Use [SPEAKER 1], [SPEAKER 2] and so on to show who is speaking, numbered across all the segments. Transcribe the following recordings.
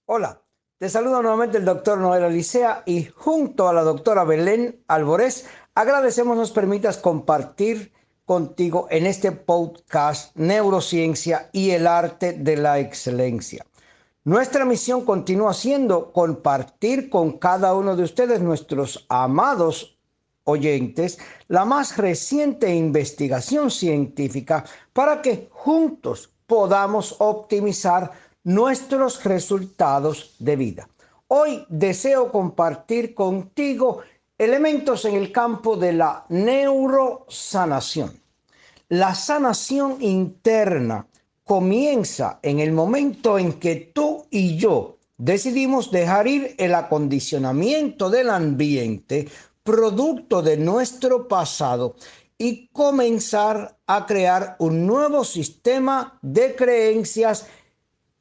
[SPEAKER 1] Hola, te saluda nuevamente el doctor Noel Alicea y junto a la doctora Belén Alvarez agradecemos nos permitas compartir contigo en este podcast Neurociencia y el arte de la excelencia. Nuestra misión continúa siendo compartir con cada uno de ustedes, nuestros amados oyentes, la más reciente investigación científica para que juntos podamos optimizar nuestros resultados de vida. Hoy deseo compartir contigo elementos en el campo de la neurosanación. La sanación interna comienza en el momento en que tú y yo decidimos dejar ir el acondicionamiento del ambiente, producto de nuestro pasado, y comenzar a crear un nuevo sistema de creencias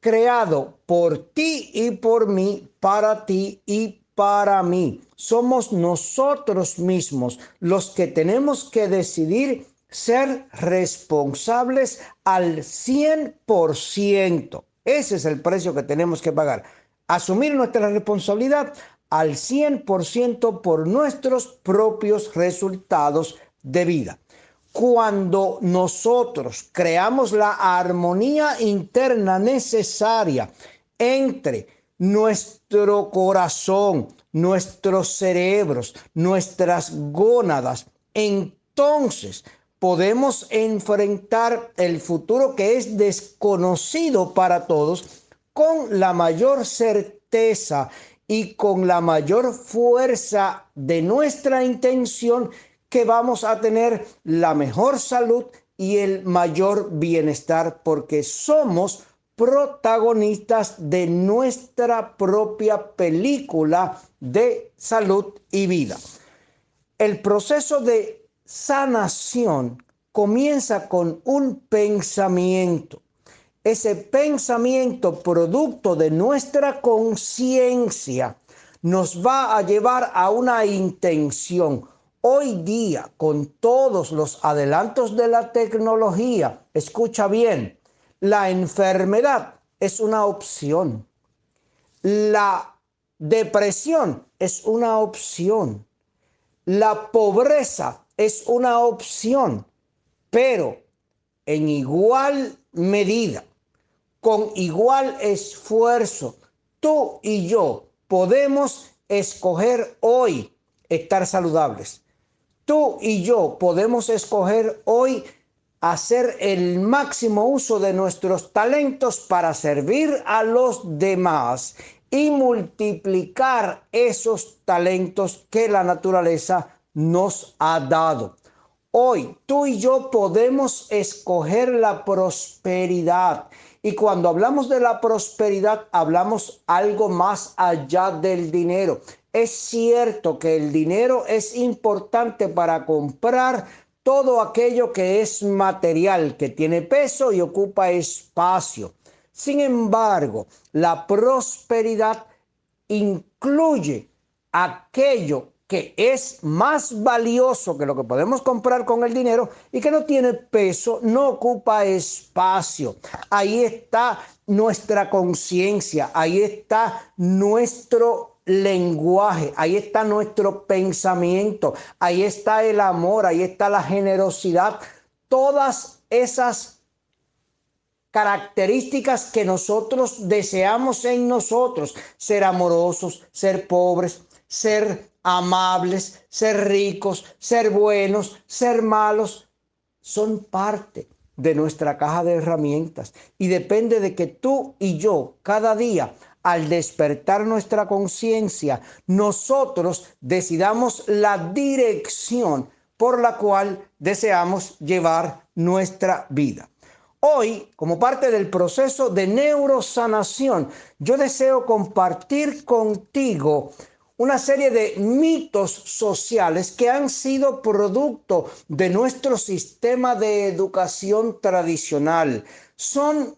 [SPEAKER 1] creado por ti y por mí, para ti y para mí. Somos nosotros mismos los que tenemos que decidir ser responsables al 100%. Ese es el precio que tenemos que pagar. Asumir nuestra responsabilidad al 100% por nuestros propios resultados de vida. Cuando nosotros creamos la armonía interna necesaria entre nuestro corazón, nuestros cerebros, nuestras gónadas, entonces podemos enfrentar el futuro que es desconocido para todos con la mayor certeza y con la mayor fuerza de nuestra intención, que vamos a tener la mejor salud y el mayor bienestar, porque somos protagonistas de nuestra propia película de salud y vida. El proceso de sanación comienza con un pensamiento. Ese pensamiento, producto de nuestra conciencia, nos va a llevar a una intención. Hoy día, con todos los adelantos de la tecnología, escucha bien, la enfermedad es una opción. La depresión es una opción. La pobreza es una opción, pero en igual medida, con igual esfuerzo, tú y yo podemos escoger hoy estar saludables. Tú y yo podemos escoger hoy hacer el máximo uso de nuestros talentos para servir a los demás y multiplicar esos talentos que la naturaleza nos ha dado. Hoy tú y yo podemos escoger la prosperidad. Y cuando hablamos de la prosperidad, hablamos algo más allá del dinero. Es cierto que el dinero es importante para comprar todo aquello que es material, que tiene peso y ocupa espacio. Sin embargo, la prosperidad incluye aquello que es más valioso que lo que podemos comprar con el dinero y que no tiene peso, no ocupa espacio. Ahí está nuestra conciencia, ahí está nuestro lenguaje, ahí está nuestro pensamiento, ahí está el amor, ahí está la generosidad. Todas esas características que nosotros deseamos en nosotros: ser amorosos, ser pobres, ser amables, ser ricos, ser buenos, ser malos, son parte de nuestra caja de herramientas, y depende de que tú y yo cada día, al despertar nuestra conciencia, nosotros decidamos la dirección por la cual deseamos llevar nuestra vida. Hoy, como parte del proceso de neurosanación, yo deseo compartir contigo una serie de mitos sociales que han sido producto de nuestro sistema de educación tradicional. Son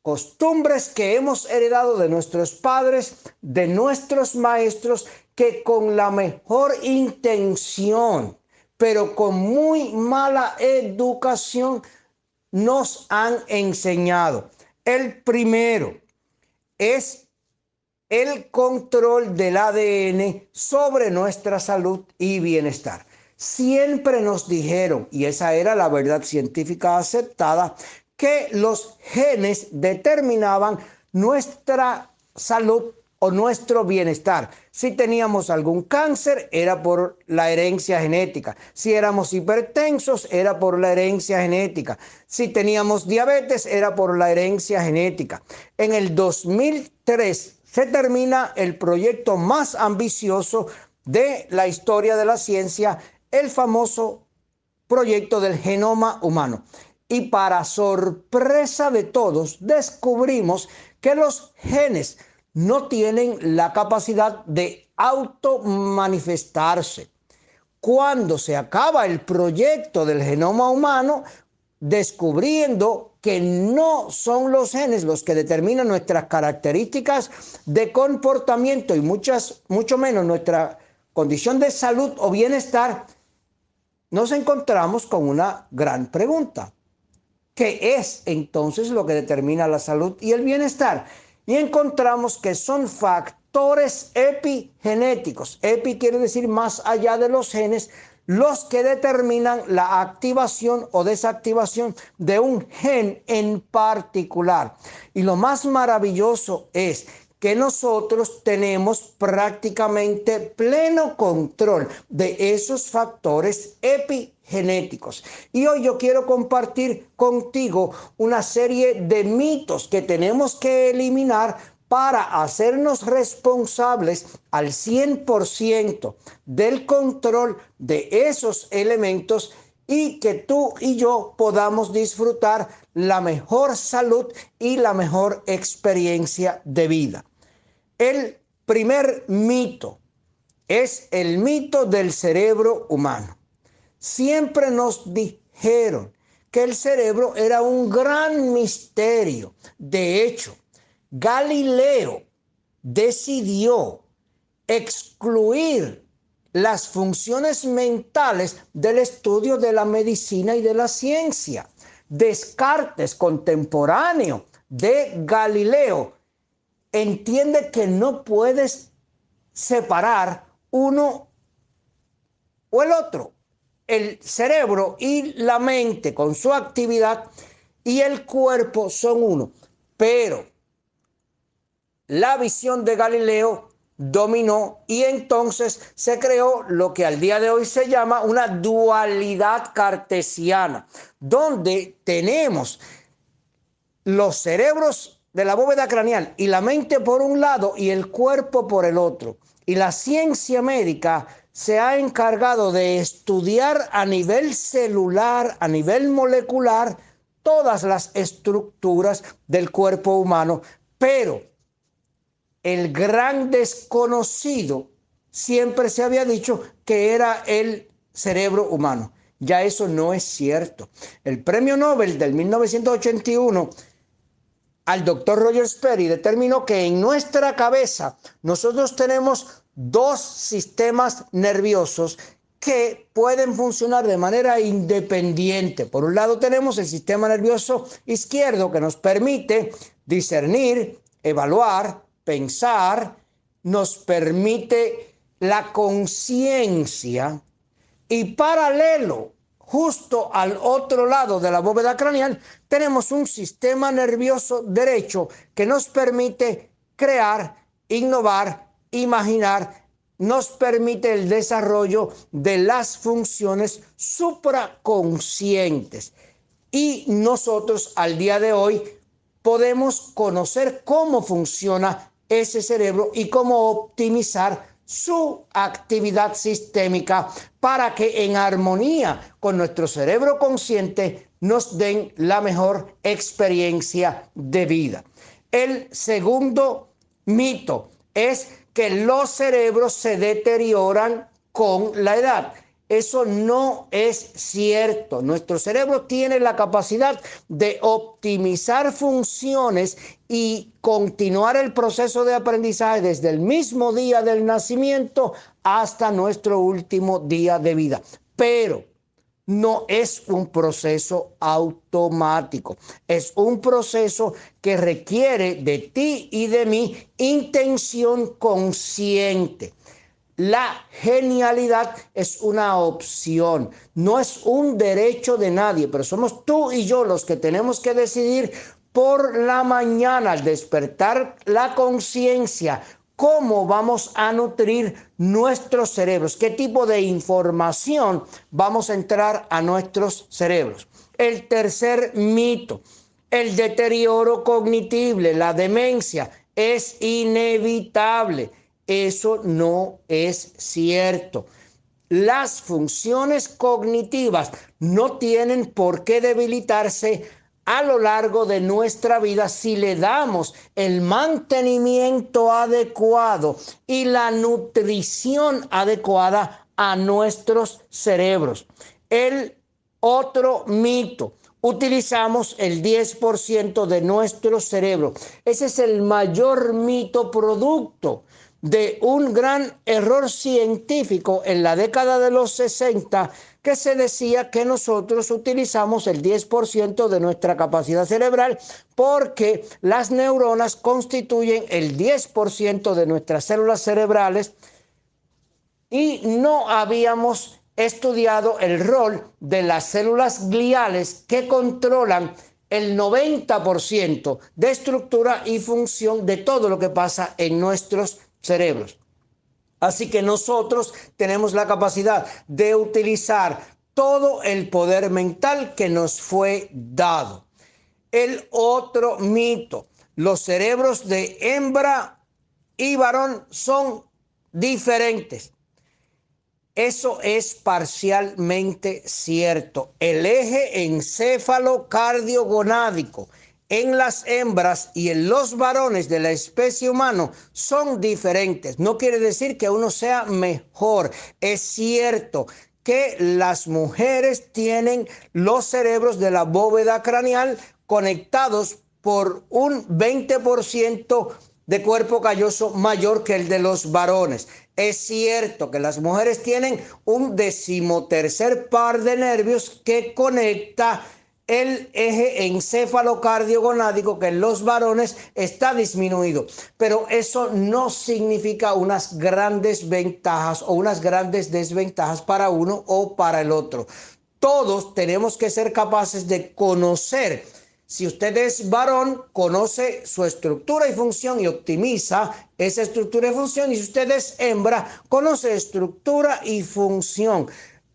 [SPEAKER 1] costumbres que hemos heredado de nuestros padres, de nuestros maestros, que con la mejor intención, pero con muy mala educación, nos han enseñado. El primero es el control del ADN sobre nuestra salud y bienestar. Siempre nos dijeron, y esa era la verdad científica aceptada, que los genes determinaban nuestra salud o nuestro bienestar. Si teníamos algún cáncer, era por la herencia genética. Si éramos hipertensos, era por la herencia genética. Si teníamos diabetes, era por la herencia genética. En el 2003 se termina el proyecto más ambicioso de la historia de la ciencia, el famoso proyecto del genoma humano. Y para sorpresa de todos, descubrimos que los genes no tienen la capacidad de automanifestarse. Cuando se acaba el proyecto del genoma humano, descubriendo que no son los genes los que determinan nuestras características de comportamiento y mucho menos nuestra condición de salud o bienestar, nos encontramos con una gran pregunta. ¿Qué es entonces lo que determina la salud y el bienestar? Y encontramos que son factores epigenéticos. Epi quiere decir más allá de los genes, los que determinan la activación o desactivación de un gen en particular. Y lo más maravilloso es que nosotros tenemos prácticamente pleno control de esos factores epigenéticos. Y hoy yo quiero compartir contigo una serie de mitos que tenemos que eliminar para hacernos responsables al 100% del control de esos elementos y que tú y yo podamos disfrutar la mejor salud y la mejor experiencia de vida. El primer mito es el mito del cerebro humano. Siempre nos dijeron que el cerebro era un gran misterio. De hecho, Galileo decidió excluir las funciones mentales del estudio de la medicina y de la ciencia. Descartes, contemporáneo de Galileo, entiende que no puedes separar uno o el otro. El cerebro y la mente con su actividad y el cuerpo son uno. Pero la visión de Galileo dominó y entonces se creó lo que al día de hoy se llama una dualidad cartesiana, donde tenemos los cerebros de la bóveda craneal y la mente por un lado y el cuerpo por el otro. Y la ciencia médica se ha encargado de estudiar a nivel celular, a nivel molecular, todas las estructuras del cuerpo humano, pero el gran desconocido siempre se había dicho que era el cerebro humano. Ya eso no es cierto. El premio Nobel del 1981 al doctor Roger Sperry determinó que en nuestra cabeza nosotros tenemos dos sistemas nerviosos que pueden funcionar de manera independiente. Por un lado tenemos el sistema nervioso izquierdo que nos permite discernir, evaluar, pensar, nos permite la conciencia y paralelo, justo al otro lado de la bóveda craneal, tenemos un sistema nervioso derecho que nos permite crear, innovar, imaginar, nos permite el desarrollo de las funciones supraconscientes. Y nosotros al día de hoy podemos conocer cómo funciona ese cerebro y cómo optimizar su actividad sistémica para que en armonía con nuestro cerebro consciente nos den la mejor experiencia de vida. El segundo mito es que los cerebros se deterioran con la edad. Eso no es cierto. Nuestro cerebro tiene la capacidad de optimizar funciones y continuar el proceso de aprendizaje desde el mismo día del nacimiento hasta nuestro último día de vida. Pero No es un proceso automático, es un proceso que requiere de ti y de mí intención consciente. La genialidad es una opción, no es un derecho de nadie, pero somos tú y yo los que tenemos que decidir por la mañana al despertar la conciencia cómo vamos a nutrir nuestros cerebros, qué tipo de información vamos a entrar a nuestros cerebros. El tercer mito, el deterioro cognitivo, la demencia, es inevitable. Eso no es cierto. Las funciones cognitivas no tienen por qué debilitarse a lo largo de nuestra vida si le damos el mantenimiento adecuado y la nutrición adecuada a nuestros cerebros. El otro mito: utilizamos el 10% de nuestro cerebro. Ese es el mayor mito producto de un gran error científico en la década de los 60, que se decía que nosotros utilizamos el 10% de nuestra capacidad cerebral porque las neuronas constituyen el 10% de nuestras células cerebrales y no habíamos estudiado el rol de las células gliales que controlan el 90% de estructura y función de todo lo que pasa en nuestros cerebros. Así que nosotros tenemos la capacidad de utilizar todo el poder mental que nos fue dado. El otro mito: los cerebros de hembra y varón son diferentes. Eso es parcialmente cierto. El eje encéfalo-cardiogonádico en las hembras y en los varones de la especie humana son diferentes. No quiere decir que uno sea mejor. Es cierto que las mujeres tienen los cerebros de la bóveda craneal conectados por un 20% de cuerpo calloso mayor que el de los varones. Es cierto que las mujeres tienen un 13º par de nervios que conecta el eje encéfalo-cardiogonádico, que en los varones está disminuido, pero eso no significa unas grandes ventajas o unas grandes desventajas para uno o para el otro. Todos tenemos que ser capaces de conocer. Si usted es varón, conoce su estructura y función y optimiza esa estructura y función. Y si usted es hembra, conoce estructura y función.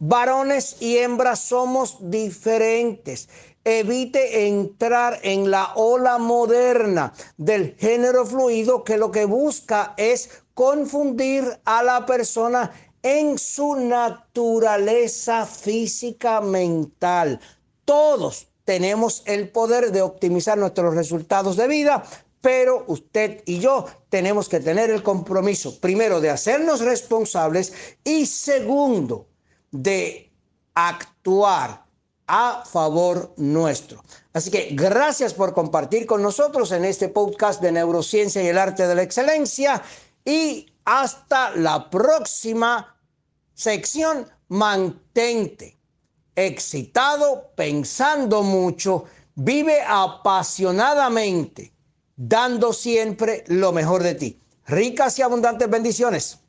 [SPEAKER 1] Varones y hembras somos diferentes. Evite entrar en la ola moderna del género fluido, que lo que busca es confundir a la persona en su naturaleza física mental. Todos tenemos el poder de optimizar nuestros resultados de vida, pero usted y yo tenemos que tener el compromiso, primero, de hacernos responsables y segundo, de actuar a favor nuestro. Así que gracias por compartir con nosotros en este podcast de Neurociencia y el Arte de la Excelencia, y hasta la próxima sección. Mantente excitado, pensando mucho, vive apasionadamente, dando siempre lo mejor de ti. Ricas y abundantes bendiciones.